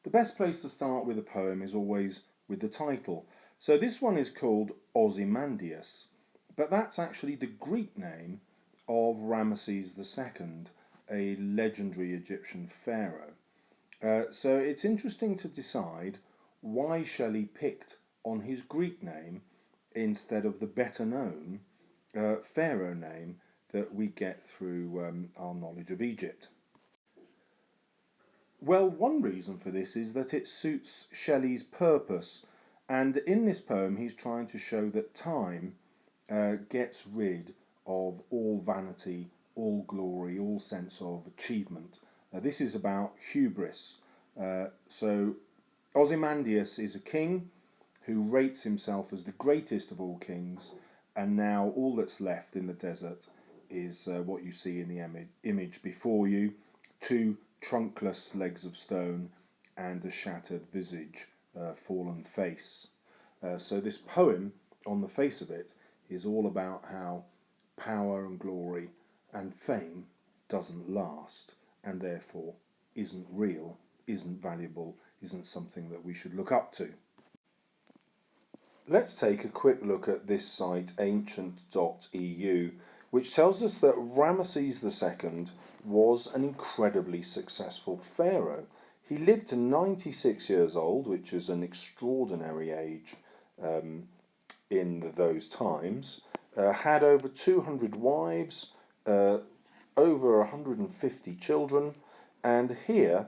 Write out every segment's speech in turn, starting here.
The best place to start with a poem is always with the title. So this one is called Ozymandias, but that's actually the Greek name of Ramesses II, a legendary Egyptian pharaoh. So it's interesting to decide why Shelley picked on his Greek name instead of the better known pharaoh name that we get through our knowledge of Egypt. Well, one reason for this is that it suits Shelley's purpose, and in this poem he's trying to show that time gets rid of all vanity, all glory, all sense of achievement. This is about hubris. So Ozymandias is a king who rates himself as the greatest of all kings, and now all that's left in the desert is what you see in the image before you: two trunkless legs of stone and a shattered visage, fallen face. So this poem, on the face of it, is all about how power and glory and fame doesn't last, and therefore isn't real, isn't valuable, isn't something that we should look up to. Let's take a quick look at this site, ancient.eu, which tells us that Ramesses II was an incredibly successful pharaoh. He lived to 96 years old, which is an extraordinary age in those times, had over 200 wives, over 150 children, and here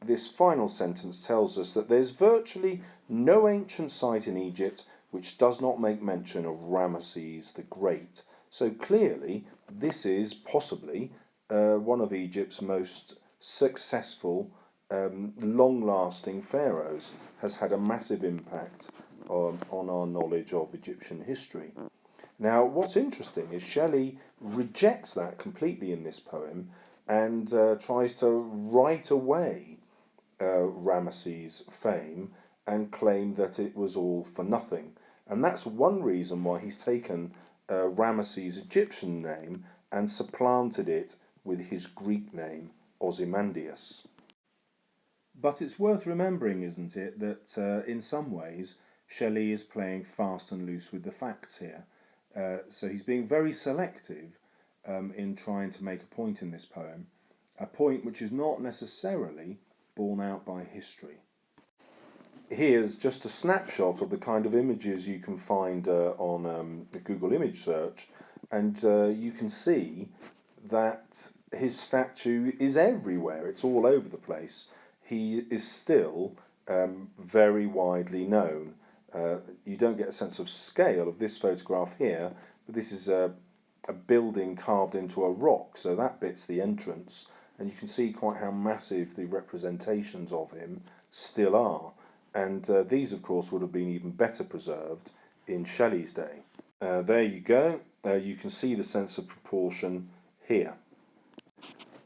this final sentence tells us that there's virtually no ancient site in Egypt which does not make mention of Ramesses the Great. So clearly this is possibly one of Egypt's most successful, long-lasting pharaohs, has had a massive impact on our knowledge of Egyptian history. Now, what's interesting is Shelley rejects that completely in this poem and tries to write away Ramesses' fame and claim that it was all for nothing. And that's one reason why he's taken Ramesses' Egyptian name and supplanted it with his Greek name, Ozymandias. But it's worth remembering, isn't it, that in some ways Shelley is playing fast and loose with the facts here. So he's being very selective in trying to make a point in this poem, a point which is not necessarily borne out by history. Here's just a snapshot of the kind of images you can find on the Google image search, and you can see that his statue is everywhere. It's all over the place. He is still very widely known. You don't get a sense of scale of this photograph here, but this is a building carved into a rock, so that bit's the entrance, and you can see quite how massive the representations of him still are. And these, of course, would have been even better preserved in Shelley's day. There you go. You can see the sense of proportion here.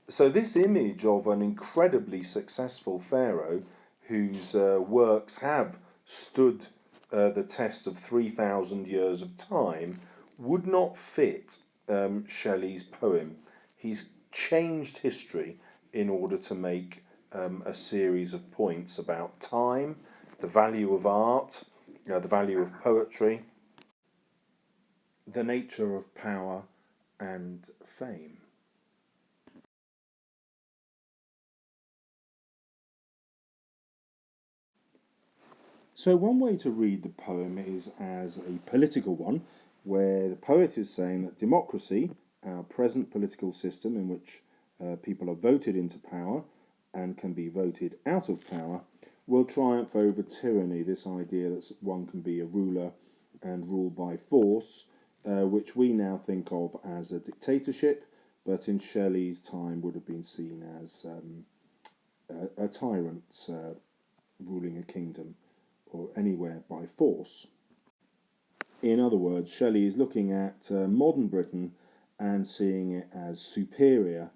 So this image of an incredibly successful pharaoh whose works have stood the test of 3,000 years of time would not fit Shelley's poem. He's changed history in order to make a series of points about time, the value of art, the value of poetry, the nature of power and fame. So one way to read the poem is as a political one, where the poet is saying that democracy, our present political system in which people are voted into power and can be voted out of power, will triumph over tyranny, this idea that one can be a ruler and rule by force, which we now think of as a dictatorship, but in Shelley's time would have been seen as a tyrant ruling a kingdom or anywhere by force. In other words, Shelley is looking at modern Britain and seeing it as superior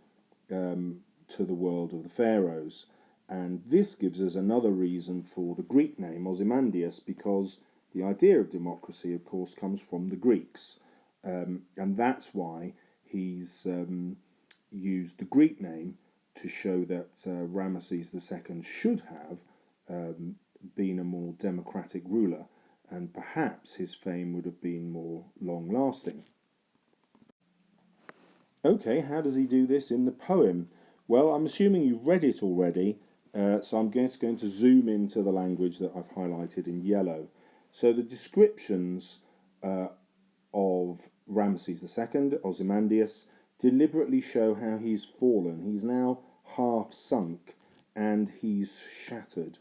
to the world of the pharaohs. And this gives us another reason for the Greek name Ozymandias, because the idea of democracy, of course, comes from the Greeks. And that's why he's used the Greek name to show that Ramesses II should have been a more democratic ruler, and perhaps his fame would have been more long-lasting. Okay, how does he do this in the poem? Well, I'm assuming you've read it already, so I'm just going to zoom into the language that I've highlighted in yellow. So the descriptions of Ramesses II, Ozymandias, deliberately show how he's fallen. He's now half sunk and he's shattered.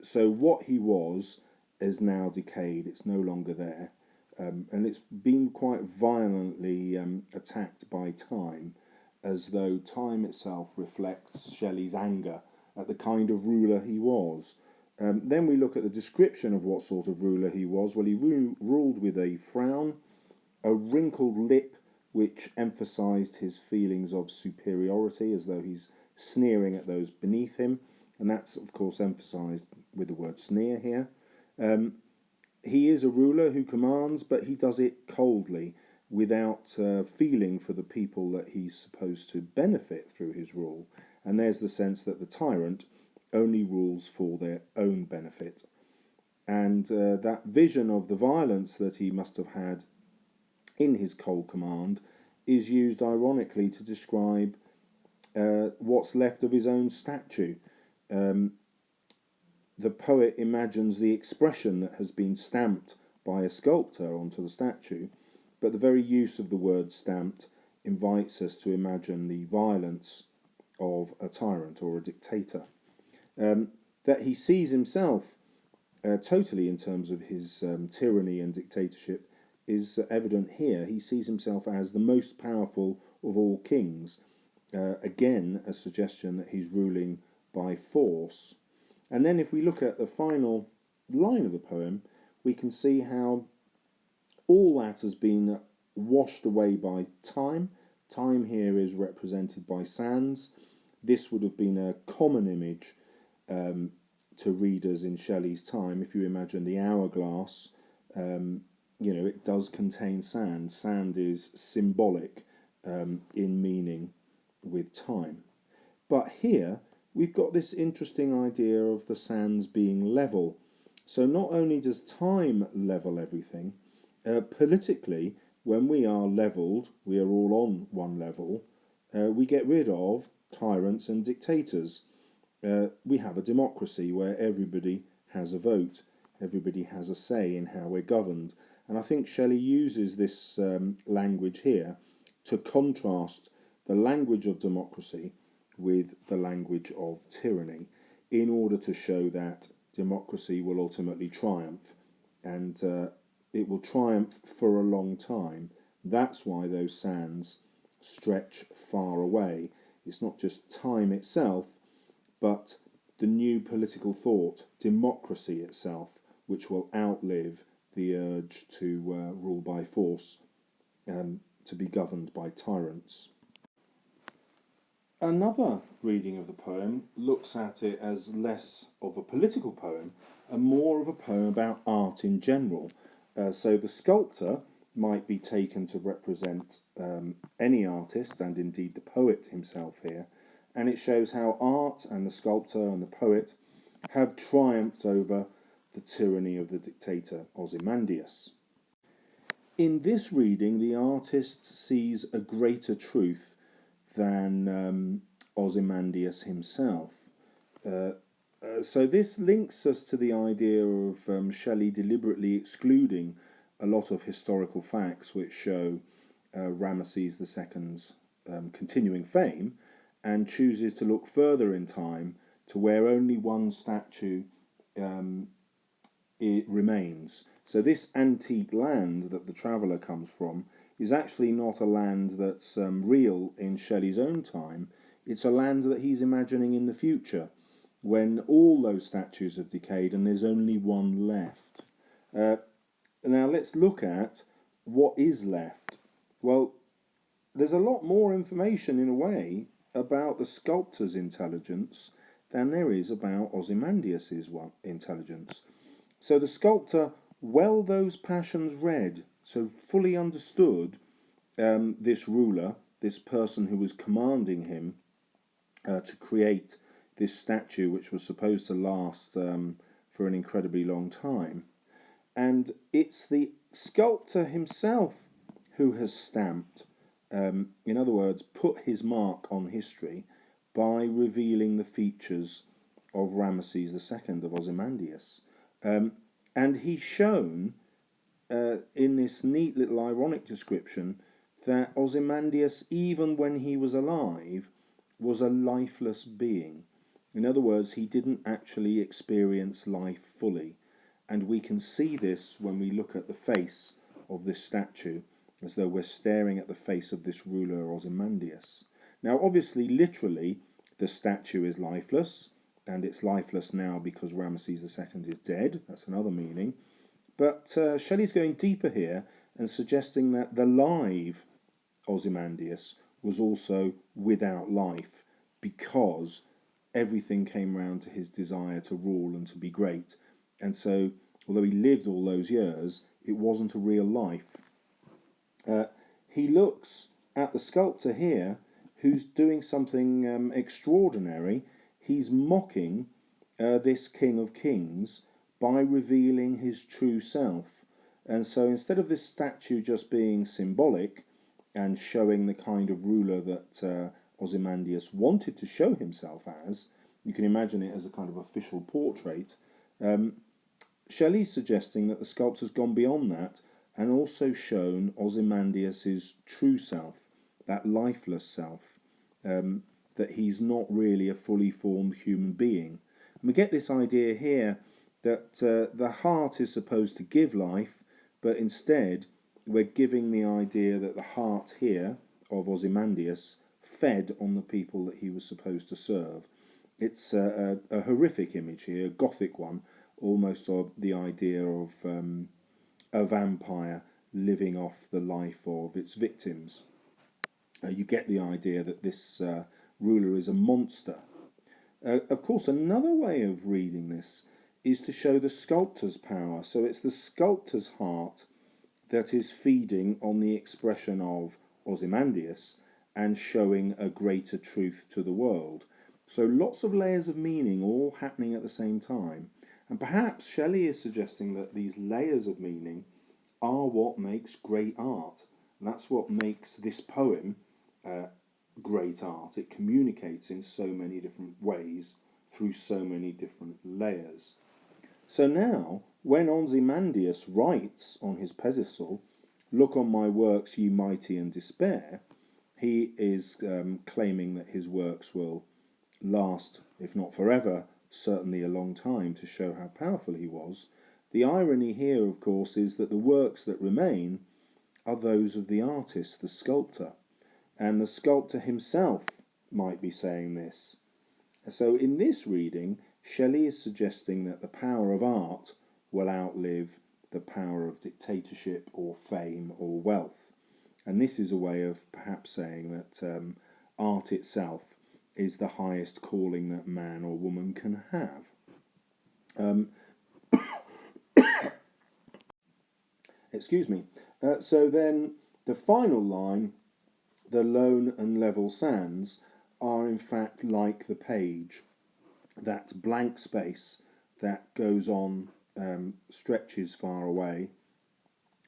So what he was is now decayed. It's no longer there. And it's been quite violently attacked by time, as though time itself reflects Shelley's anger at the kind of ruler he was. Then we look at the description of what sort of ruler he was. Well, he ruled with a frown, a wrinkled lip, which emphasised his feelings of superiority, as though he's sneering at those beneath him. And that's, of course, emphasised with the word sneer here. He is a ruler who commands, but he does it coldly, without feeling for the people that he's supposed to benefit through his rule. And there's the sense that the tyrant only rules for their own benefit. And that vision of the violence that he must have had in his cold command is used ironically to describe what's left of his own statue. The poet imagines the expression that has been stamped by a sculptor onto the statue, but the very use of the word stamped invites us to imagine the violence of a tyrant or a dictator. That he sees himself totally in terms of his tyranny and dictatorship is evident here. He sees himself as the most powerful of all kings. Again, a suggestion that he's ruling by force. And then if we look at the final line of the poem, we can see how all that has been washed away by time. Time here is represented by sands. This would have been a common image to readers in Shelley's time. If you imagine the hourglass, it does contain sand. Sand is symbolic in meaning with time. But here we've got this interesting idea of the sands being level. So not only does time level everything, politically, when we are levelled, we are all on one level, we get rid of tyrants and dictators. We have a democracy where everybody has a vote, everybody has a say in how we're governed. And I think Shelley uses this language here to contrast the language of democracy with the language of tyranny, in order to show that democracy will ultimately triumph, and it will triumph for a long time. That's why those sands stretch far away. It's not just time itself, but the new political thought, democracy itself, which will outlive the urge to rule by force, to be governed by tyrants. Another reading of the poem looks at it as less of a political poem and more of a poem about art in general. So the sculptor might be taken to represent any artist, and indeed the poet himself here, and it shows how art and the sculptor and the poet have triumphed over the tyranny of the dictator Ozymandias. In this reading, the artist sees a greater truth than Ozymandias himself. So this links us to the idea of Shelley deliberately excluding a lot of historical facts which show Ramesses II's continuing fame, and chooses to look further in time to where only one statue it remains. So this antique land that the traveller comes from is actually not a land that's real in Shelley's own time. It's a land that he's imagining in the future, when all those statues have decayed and there's only one left. Now let's look at what is left. Well, there's a lot more information in a way about the sculptor's intelligence than there is about Ozymandias' intelligence. So the sculptor, well those passions read, so fully understood this ruler, this person who was commanding him to create this statue, which was supposed to last for an incredibly long time. And it's the sculptor himself who has stamped, in other words, put his mark on history by revealing the features of Ramesses II of Ozymandias. And he's shown in this neat little ironic description that Ozymandias, even when he was alive, was a lifeless being. In other words, he didn't actually experience life fully. And we can see this when we look at the face of this statue, as though we're staring at the face of this ruler Ozymandias. Now, obviously, literally, the statue is lifeless, and it's lifeless now because Ramesses II is dead. That's another meaning. But Shelley's going deeper here and suggesting that the live Ozymandias was also without life because everything came round to his desire to rule and to be great. And so, although he lived all those years, it wasn't a real life. He looks at the sculptor here who's doing something extraordinary. He's mocking this King of Kings by revealing his true self. And so instead of this statue just being symbolic and showing the kind of ruler that Ozymandias wanted to show himself as, you can imagine it as a kind of official portrait, Shelley's suggesting that the sculptor's gone beyond that and also shown Ozymandias' true self, that lifeless self, that he's not really a fully formed human being. And we get this idea here that the heart is supposed to give life, but instead we're giving the idea that the heart here of Ozymandias fed on the people that he was supposed to serve. It's a horrific image here, a gothic one, almost of the idea of a vampire living off the life of its victims. You get the idea that this ruler is a monster. Of course, another way of reading this is to show the sculptor's power. So it's the sculptor's heart that is feeding on the expression of Ozymandias and showing a greater truth to the world. So lots of layers of meaning all happening at the same time. And perhaps Shelley is suggesting that these layers of meaning are what makes great art. And that's what makes this poem great art. It communicates in so many different ways through so many different layers. So now, when Ozymandias writes on his pedestal, "Look on my works, ye mighty, and despair," he is claiming that his works will last, if not forever, certainly a long time, to show how powerful he was. The irony here, of course, is that the works that remain are those of the artist, the sculptor, and the sculptor himself might be saying this. So in this reading, Shelley is suggesting that the power of art will outlive the power of dictatorship or fame or wealth. And this is a way of perhaps saying that art itself is the highest calling that man or woman can have. Excuse me. So then the final line, "The lone and level sands," are in fact like the page. That blank space that goes on, stretches far away.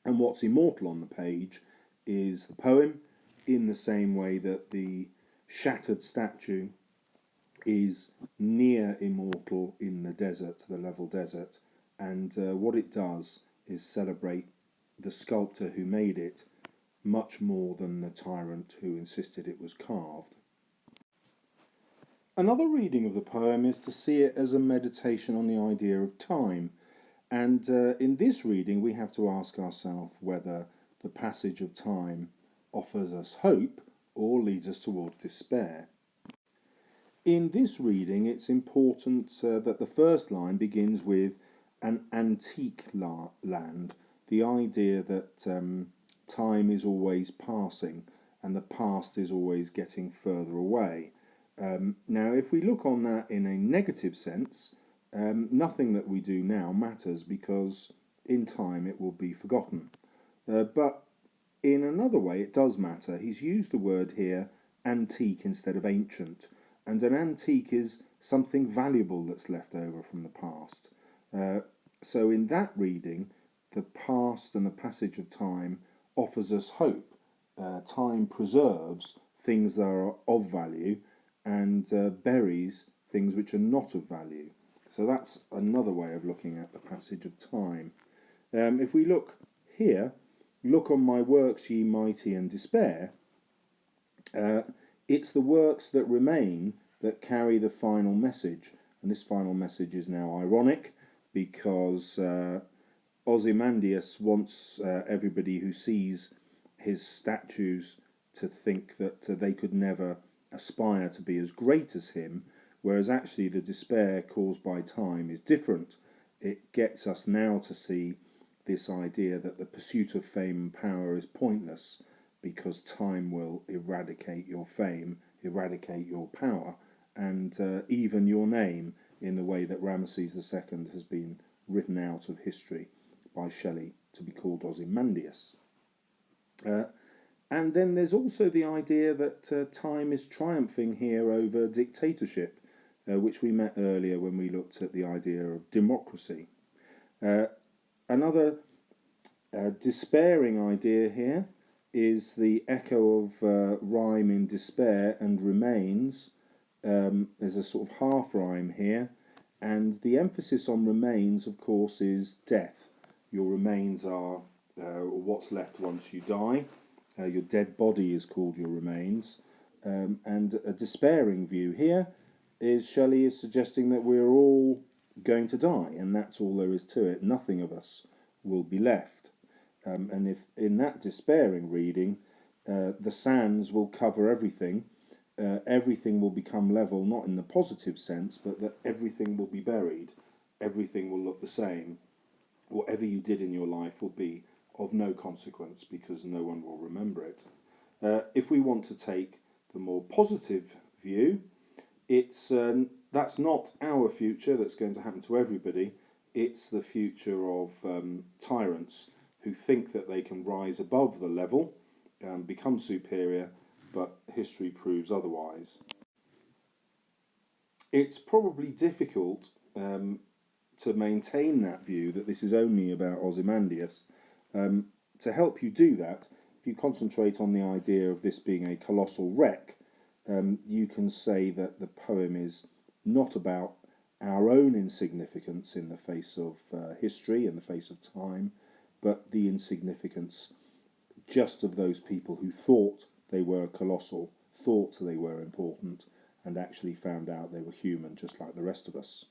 And what's immortal on the page is the poem, in the same way that the shattered statue is near immortal in the desert, the level desert. And what it does is celebrate the sculptor who made it much more than the tyrant who insisted it was carved. Another reading of the poem is to see it as a meditation on the idea of time. And in this reading, we have to ask ourselves whether the passage of time offers us hope or leads us towards despair. In this reading, it's important that the first line begins with an antique land, the idea that time is always passing and the past is always getting further away. Now, if we look on that in a negative sense, nothing that we do now matters because in time it will be forgotten. But in another way, it does matter. He's used the word here, antique, instead of ancient. and an antique is something valuable that's left over from the past. So in that reading, the past and the passage of time offers us hope. Time preserves things that are of value and buries things which are not of value. So that's another way of looking at the passage of time. If we look here, look on my works, ye mighty, and despair. It's the works that remain that carry the final message. And this final message is now ironic because Ozymandias wants everybody who sees his statues to think that they could never aspire to be as great as him, whereas actually the despair caused by time is different. It gets us now to see this idea that the pursuit of fame and power is pointless because time will eradicate your fame, eradicate your power, and even your name, in the way that Ramesses II has been written out of history by Shelley to be called Ozymandias. And then there's also the idea that time is triumphing here over dictatorship, which we met earlier when we looked at the idea of democracy. Another despairing idea here is the echo of rhyme in despair and remains. There's a sort of half rhyme here, and the emphasis on remains, of course, is death. Your remains are what's left once you die. Your dead body is called your remains. And a despairing view here is Shelley is suggesting that we're all going to die, and that's all there is to it. Nothing of us will be left. And if in that despairing reading, the sands will cover everything, everything will become level, not in the positive sense, but that everything will be buried, everything will look the same. Whatever you did in your life will be of no consequence because no one will remember it. If we want to take the more positive view, it's that's not our future that's going to happen to everybody. It's the future of tyrants who think that they can rise above the level, become superior, but history proves otherwise. It's probably difficult to maintain that view that this is only about Ozymandias. To help you do that, if you concentrate on the idea of this being a colossal wreck, you can say that the poem is not about our own insignificance in the face of history, in the face of time, but the insignificance just of those people who thought they were colossal, thought they were important, and actually found out they were human just like the rest of us.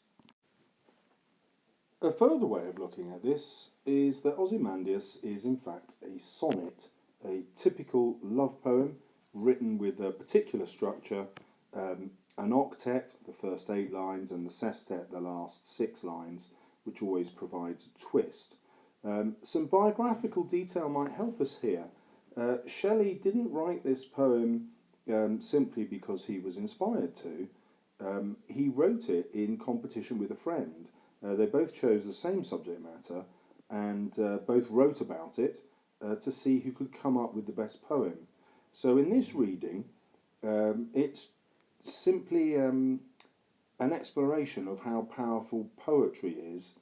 A further way of looking at this is that Ozymandias is in fact a sonnet, a typical love poem written with a particular structure, an octet, the first 8 lines, and the sestet, the last 6 lines, which always provides a twist. Some biographical detail might help us here. Shelley didn't write this poem simply because he was inspired to. He wrote it in competition with a friend. They both chose the same subject matter and both wrote about it to see who could come up with the best poem. So in this reading, it's simply an exploration of how powerful poetry is,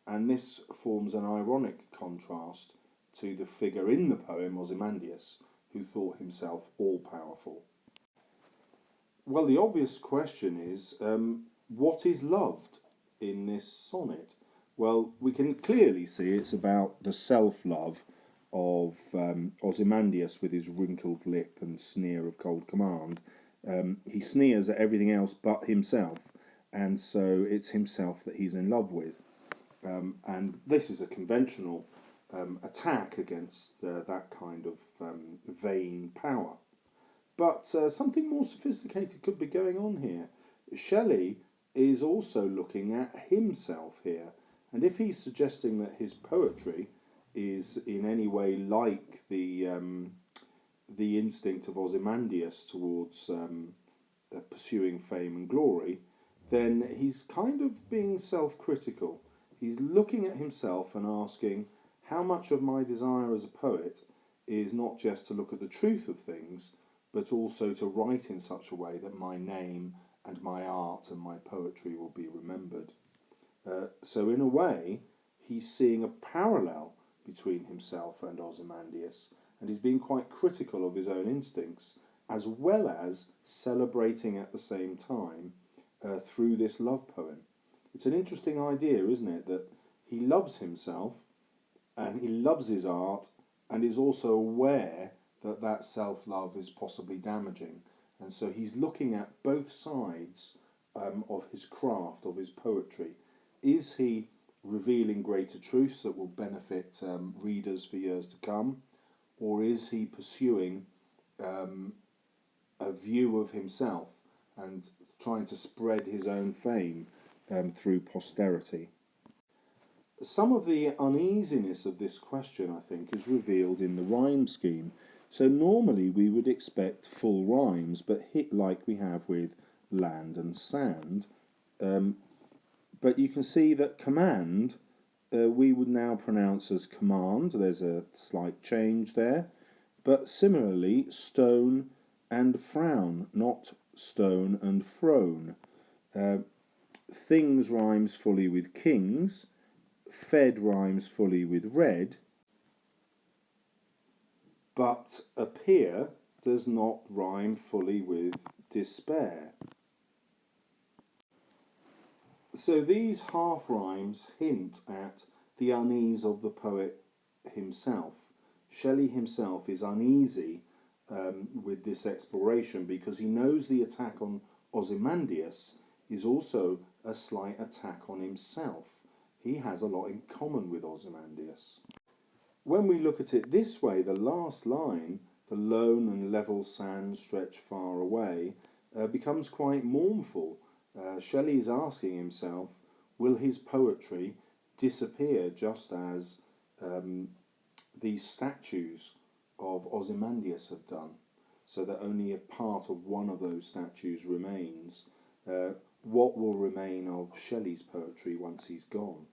and this forms an ironic contrast to the figure in the poem, Ozymandias, who thought himself all-powerful. Well, the obvious question is, what is loved in this sonnet? Well, we can clearly see it's about the self-love of Ozymandias with his wrinkled lip and sneer of cold command. He sneers at everything else but himself, and so it's himself that he's in love with. And this is a conventional attack against that kind of vain power. But something more sophisticated could be going on here. Shelley is also looking at himself here, and if he's suggesting that his poetry is in any way like the instinct of Ozymandias towards pursuing fame and glory, then he's kind of being self-critical. He's looking at himself and asking, how much of my desire as a poet is not just to look at the truth of things, but also to write in such a way that my name and my art and my poetry will be remembered. So in a way, he's seeing a parallel between himself and Ozymandias, and he's being quite critical of his own instincts, as well as celebrating at the same time through this love poem. It's an interesting idea, isn't it, that he loves himself and he loves his art and is also aware that that self-love is possibly damaging. And so he's looking at both sides of his craft, of his poetry. Is he revealing greater truths that will benefit readers for years to come, or is he pursuing a view of himself and trying to spread his own fame through posterity? Some of the uneasiness of this question, I think, is revealed in the rhyme scheme. So normally we would expect full rhymes, but hit like we have with land and sand. But you can see that command we would now pronounce as command. There's a slight change there. But similarly, stone and frown, not stone and frown. Things rhymes fully with kings. Fed rhymes fully with red. But appear does not rhyme fully with despair. So these half rhymes hint at the unease of the poet himself. Shelley himself is uneasy with this exploration because he knows the attack on Ozymandias is also a slight attack on himself. He has a lot in common with Ozymandias. When we look at it this way, the last line, the lone and level sands stretch far away, becomes quite mournful. Shelley is asking himself, will his poetry disappear just as these statues of Ozymandias have done, so that only a part of one of those statues remains? What will remain of Shelley's poetry once he's gone?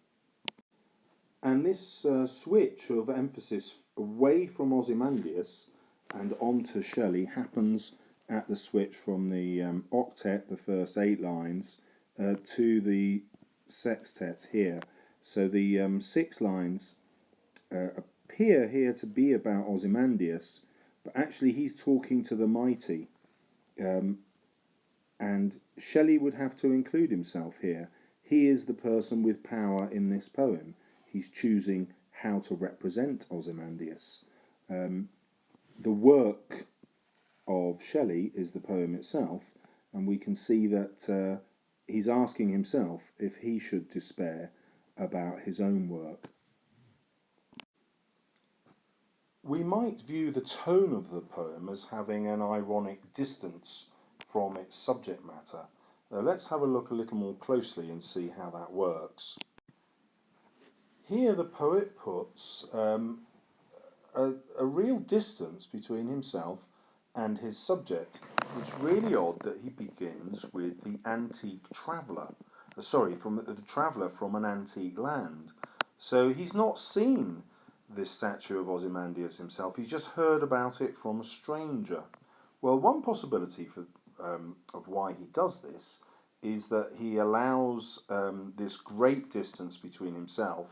And this switch of emphasis away from Ozymandias and onto Shelley happens at the switch from the octet, the first 8 lines, to the sextet here. So the 6 lines appear here to be about Ozymandias, but actually he's talking to the mighty. And Shelley would have to include himself here. He is the person with power in this poem. He's choosing how to represent Ozymandias. The work of Shelley is the poem itself, and we can see that he's asking himself if he should despair about his own work. We might view the tone of the poem as having an ironic distance from its subject matter. Let's have a look a little more closely and see how that works. Here the poet puts a real distance between himself and his subject. It's really odd that he begins with the antique traveller. From the traveller from an antique land. So he's not seen this statue of Ozymandias himself. He's just heard about it from a stranger. Well, one possibility of why he does this is that he allows this great distance between himself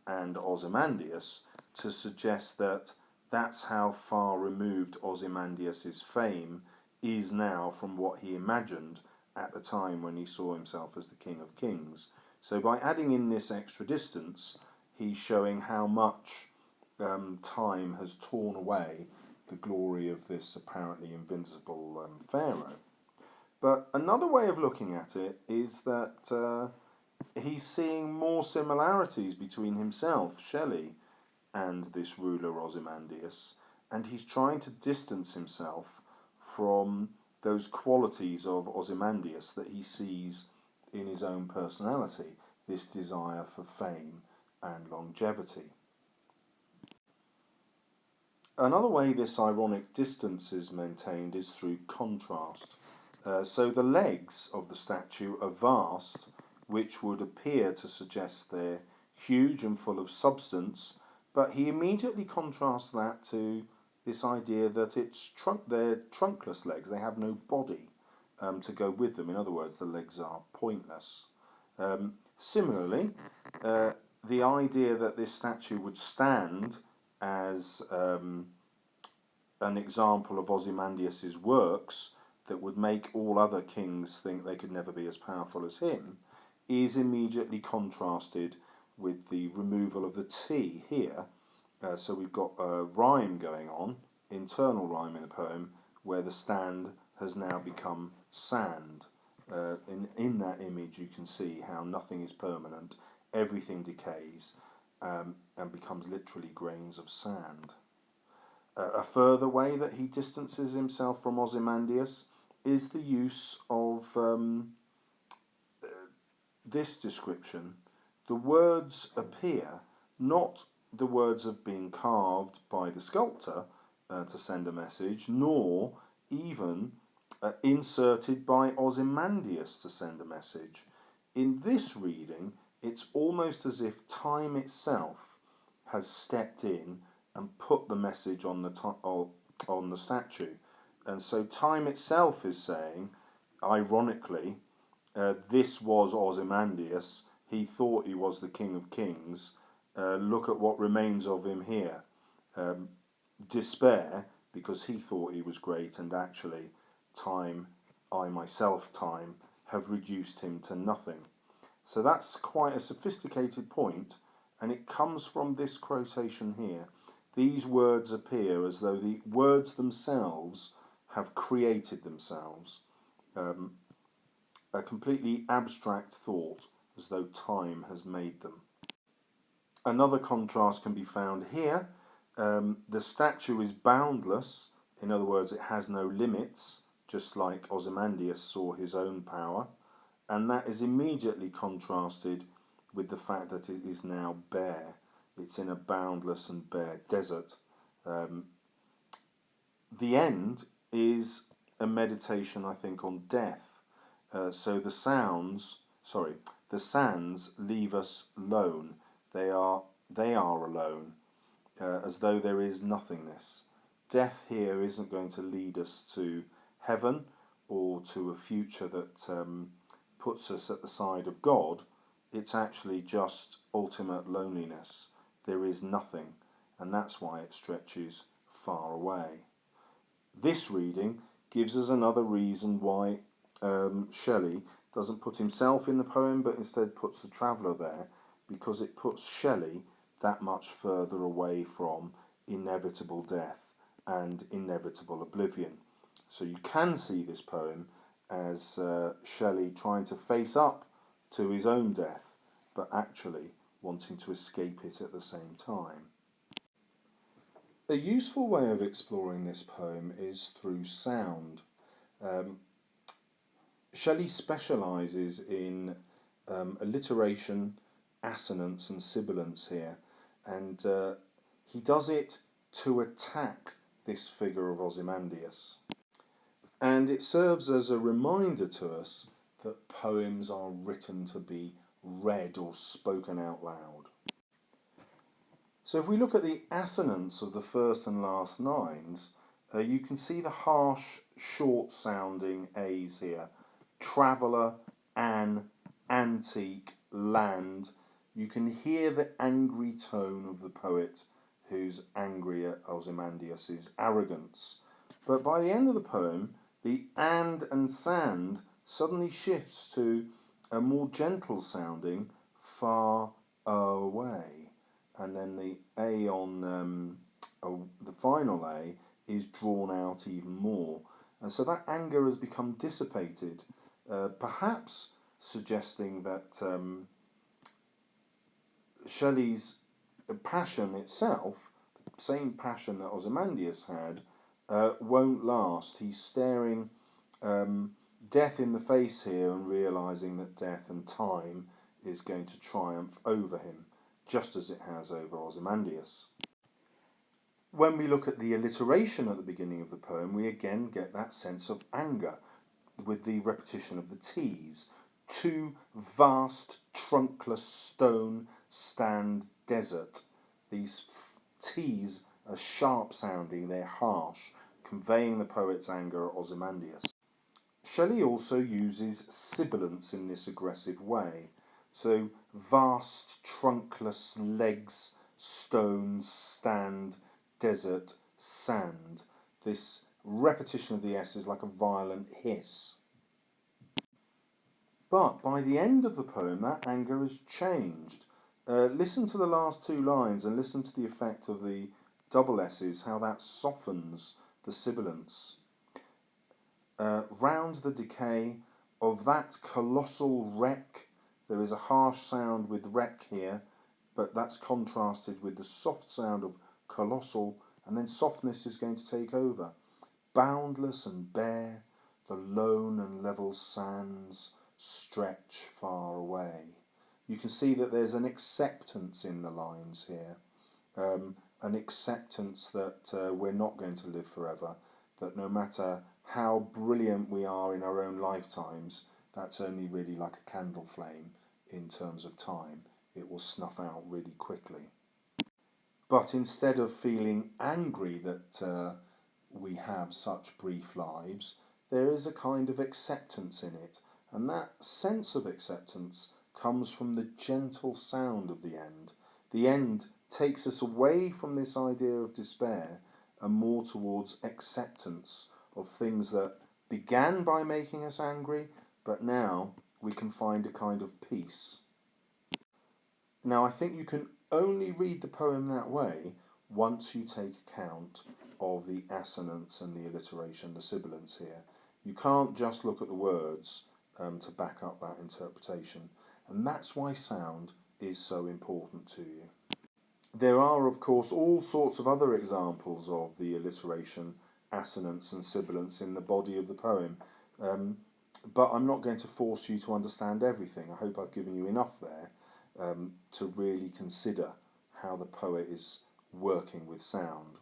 and Ozymandias to suggest that that's how far removed Ozymandias' fame is now from what he imagined at the time when he saw himself as the King of Kings. So by adding in this extra distance, he's showing how much time has torn away the glory of this apparently invincible pharaoh. But another way of looking at it is that he's seeing more similarities between himself, Shelley, and this ruler Ozymandias, and he's trying to distance himself from those qualities of Ozymandias that he sees in his own personality, this desire for fame and longevity. Another way this ironic distance is maintained is through contrast. So the legs of the statue are vast, which would appear to suggest they're huge and full of substance, but he immediately contrasts that to this idea that they're trunkless legs, they have no body. to go with them. In other words, the legs are pointless. Similarly, the idea that this statue would stand as an example of Ozymandias' works that would make all other kings think they could never be as powerful as him is immediately contrasted with the removal of the T here. So we've got a rhyme going on, internal rhyme in the poem, where the stand has now become sand. In that image you can see how nothing is permanent, everything decays and becomes literally grains of sand. A further way that he distances himself from Ozymandias is the use of this description. The words appear, not the words of being carved by the sculptor to send a message, nor even inserted by Ozymandias to send a message. In this reading, it's almost as if time itself has stepped in and put the message on the statue. And so time itself is saying, ironically, this was Ozymandias. He thought he was the King of Kings. Look at what remains of him here. Despair, because he thought he was great, and actually time, I myself time, have reduced him to nothing. So that's quite a sophisticated point, and it comes from this quotation here. These words appear as though the words themselves have created themselves. A completely abstract thought, as though time has made them. Another contrast can be found here. The statue is boundless, in other words, it has no limits, just like Ozymandias saw his own power, and that is immediately contrasted with the fact that it is now bare. It's in a boundless and bare desert. The end is a meditation, I think, on death. So the sands leave us alone. They are alone, as though there is nothingness. Death here isn't going to lead us to heaven or to a future that puts us at the side of God. It's actually just ultimate loneliness. There is nothing, and that's why it stretches far away. This reading gives us another reason why Shelley doesn't put himself in the poem, but instead puts the traveller there, because it puts Shelley that much further away from inevitable death and inevitable oblivion. So you can see this poem as Shelley trying to face up to his own death, but actually wanting to escape it at the same time. A useful way of exploring this poem is through sound. Shelley specialises in alliteration, assonance and sibilance here, and he does it to attack this figure of Ozymandias. And it serves as a reminder to us that poems are written to be read or spoken out loud. So if we look at the assonance of the first and last lines, you can see the harsh, short-sounding A's here. Traveller, an, antique, land. You can hear the angry tone of the poet who's angry at Ozymandias' arrogance. But by the end of the poem, the and sand suddenly shifts to a more gentle sounding far away. And then the A on the final A is drawn out even more. And so that anger has become dissipated, perhaps suggesting that Shelley's passion itself, the same passion that Ozymandias had, won't last. He's staring death in the face here and realising that death and time is going to triumph over him, just as it has over Ozymandias. When we look at the alliteration at the beginning of the poem, we again get that sense of anger with the repetition of the T's. Two vast, trunkless stone stand desert. These T's are sharp sounding, they're harsh, conveying the poet's anger at Ozymandias. Shelley also uses sibilance in this aggressive way. So, vast, trunkless legs, stones, stand, desert, sand. This repetition of the S is like a violent hiss. But by the end of the poem, that anger has changed. Listen to the last two lines and listen to the effect of the double S's, how that softens the sibilance. Round the decay of that colossal wreck, there is a harsh sound with wreck here, but that's contrasted with the soft sound of colossal, and then softness is going to take over. Boundless and bare, the lone and level sands stretch far away. You can see that there's an acceptance in the lines here, an acceptance that we're not going to live forever, that no matter how brilliant we are in our own lifetimes, that's only really like a candle flame in terms of time. It will snuff out really quickly. But instead of feeling angry that we have such brief lives, there is a kind of acceptance in it, and that sense of acceptance comes from the gentle sound of the end. The end takes us away from this idea of despair and more towards acceptance of things that began by making us angry, but now we can find a kind of peace. Now, I think you can only read the poem that way once you take account of the assonance and the alliteration, the sibilance here. You can't just look at the words to back up that interpretation, and that's why sound is so important to you. There are, of course, all sorts of other examples of the alliteration, assonance, and sibilance in the body of the poem, but I'm not going to force you to understand everything. I hope I've given you enough there to really consider how the poet is working with sound.